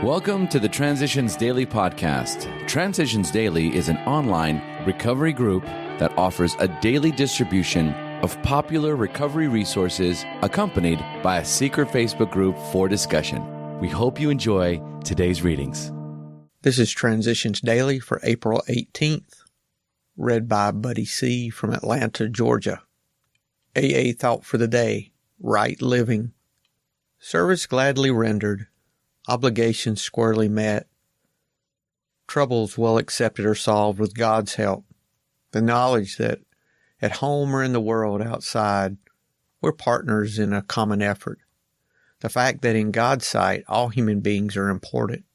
Welcome to the Transitions Daily podcast. Transitions Daily is an online recovery group that offers a daily distribution of popular recovery resources accompanied by a secret Facebook group for discussion. We hope you enjoy today's readings. This is Transitions Daily for April 18th, read by Buddy C. from Atlanta, Georgia. AA thought for the day: right living. Service gladly rendered, obligations squarely met, troubles well accepted or solved with God's help. The knowledge that at home or in the world outside, we're partners in a common effort. The fact that in God's sight, all human beings are important.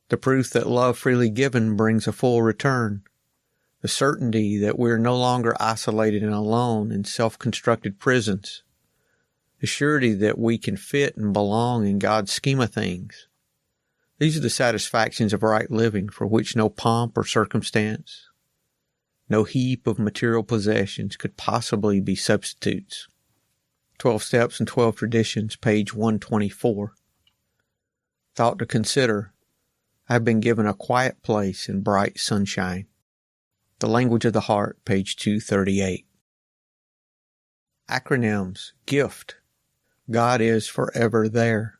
The proof that love freely given brings a full return. The certainty that we're no longer isolated and alone in self-constructed prisons. The surety that we can fit and belong in God's scheme of things. These are the satisfactions of right living for which no pomp or circumstance, no heap of material possessions could possibly be substitutes. 12 Steps and 12 Traditions, page 124. Thought to consider: I have been given a quiet place in bright sunshine. The Language of the Heart, page 238. Acronyms: GIFT. God is forever there.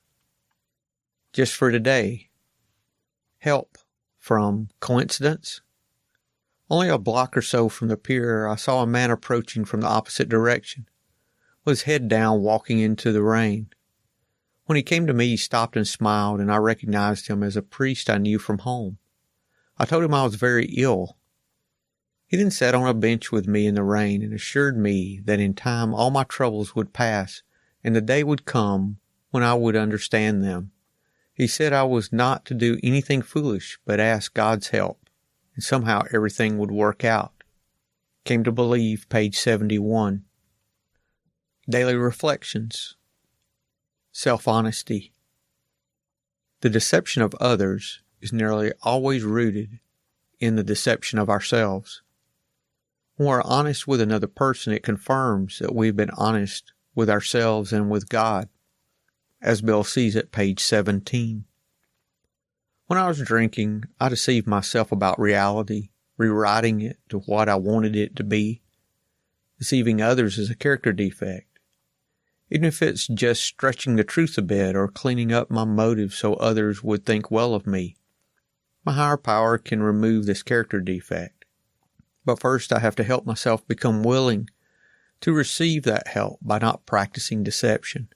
Just for today. Help. From Coincidence? Only a block or so from the pier, I saw a man approaching from the opposite direction, with his head down, walking into the rain. When he came to me, he stopped and smiled, and I recognized him as a priest I knew from home. I told him I was very ill. He then sat on a bench with me in the rain and assured me that in time all my troubles would pass, and the day would come when I would understand them. He said I was not to do anything foolish, but ask God's help, and somehow everything would work out. Came to believe, page 71. Daily Reflections. Self-honesty. The deception of others is nearly always rooted in the deception of ourselves. When we're honest with another person, it confirms that we've been honest with ourselves and with God, as Bill sees it, page 17. When I was drinking, I deceived myself about reality, rewriting it to what I wanted it to be. Deceiving others is a character defect, even if it's just stretching the truth a bit or cleaning up my motives so others would think well of me. My higher power can remove this character defect. But first I have to help myself become willing to receive that help by not practicing deception.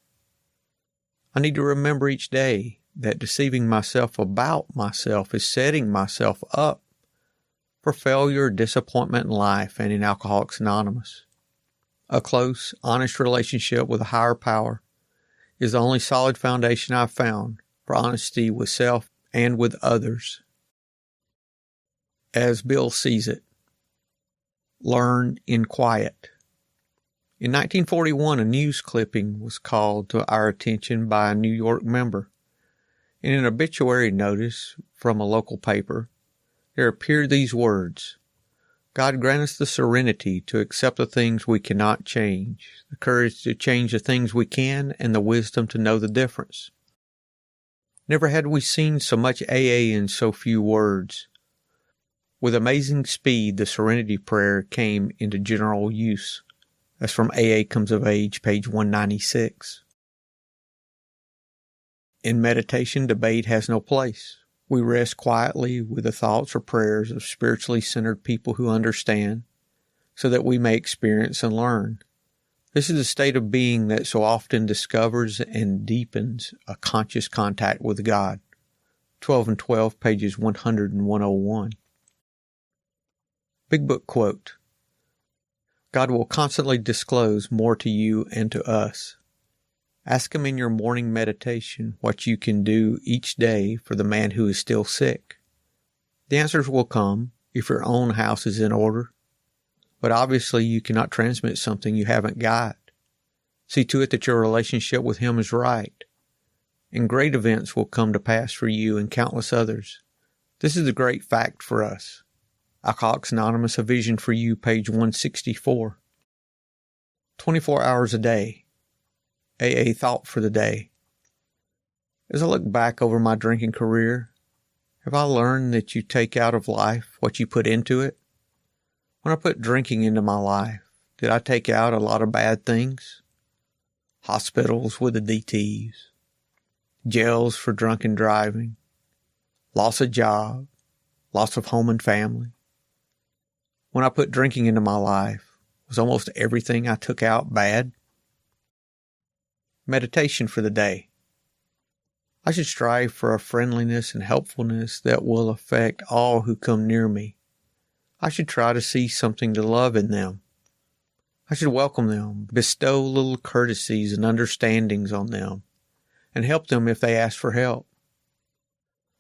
I need to remember each day that deceiving myself about myself is setting myself up for failure or disappointment in life and in Alcoholics Anonymous. A close, honest relationship with a higher power is the only solid foundation I've found for honesty with self and with others. As Bill sees it. Learn in quiet. In 1941, a news clipping was called to our attention by a New York member. In an obituary notice from a local paper, there appeared these words: God grant us the serenity to accept the things we cannot change, the courage to change the things we can, and the wisdom to know the difference. Never had we seen so much AA in so few words. With amazing speed, the Serenity Prayer came into general use. That's from AA Comes of Age, page 196. In meditation, debate has no place. We rest quietly with the thoughts or prayers of spiritually centered people who understand, so that we may experience and learn. This is a state of being that so often discovers and deepens a conscious contact with God. 12 and 12, pages 100 and 101. Big Book quote: God will constantly disclose more to you and to us. Ask Him in your morning meditation what you can do each day for the man who is still sick. The answers will come if your own house is in order, but obviously you cannot transmit something you haven't got. See to it that your relationship with Him is right, and great events will come to pass for you and countless others. This is the great fact for us. Alcoholics Anonymous, A Vision for You, page 164. 24 hours a day. AA thought for the day. As I look back over my drinking career, have I learned that you take out of life what you put into it? When I put drinking into my life, did I take out a lot of bad things? Hospitals with the DTs, jails for drunken driving, loss of job, loss of home and family. When I put drinking into my life, was almost everything I took out bad? Meditation for the day. I should strive for a friendliness and helpfulness that will affect all who come near me. I should try to see something to love in them. I should welcome them, bestow little courtesies and understandings on them, and help them if they ask for help.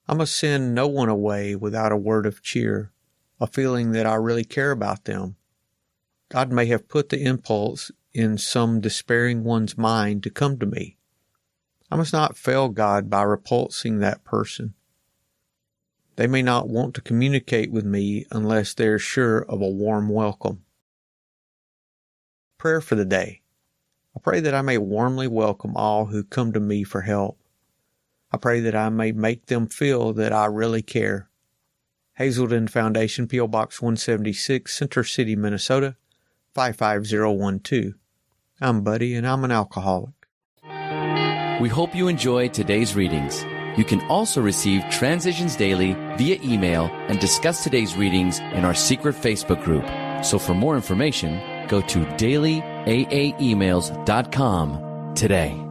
I must send no one away without a word of cheer, a feeling that I really care about them. God may have put the impulse in some despairing one's mind to come to me. I must not fail God by repulsing that person. They may not want to communicate with me unless they're sure of a warm welcome. Prayer for the day. I pray that I may warmly welcome all who come to me for help. I pray that I may make them feel that I really care. Hazelden Foundation, P.O. Box 176, Center City, Minnesota, 55012. I'm Buddy, and I'm an alcoholic. We hope you enjoyed today's readings. You can also receive Transitions Daily via email and discuss today's readings in our secret Facebook group. So for more information, go to dailyaaemails.com today.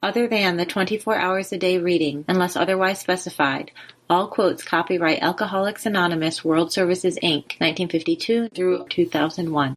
Other than the 24 hours a day reading, unless otherwise specified, all quotes copyright Alcoholics Anonymous World Services, Inc., 1952 through 2001.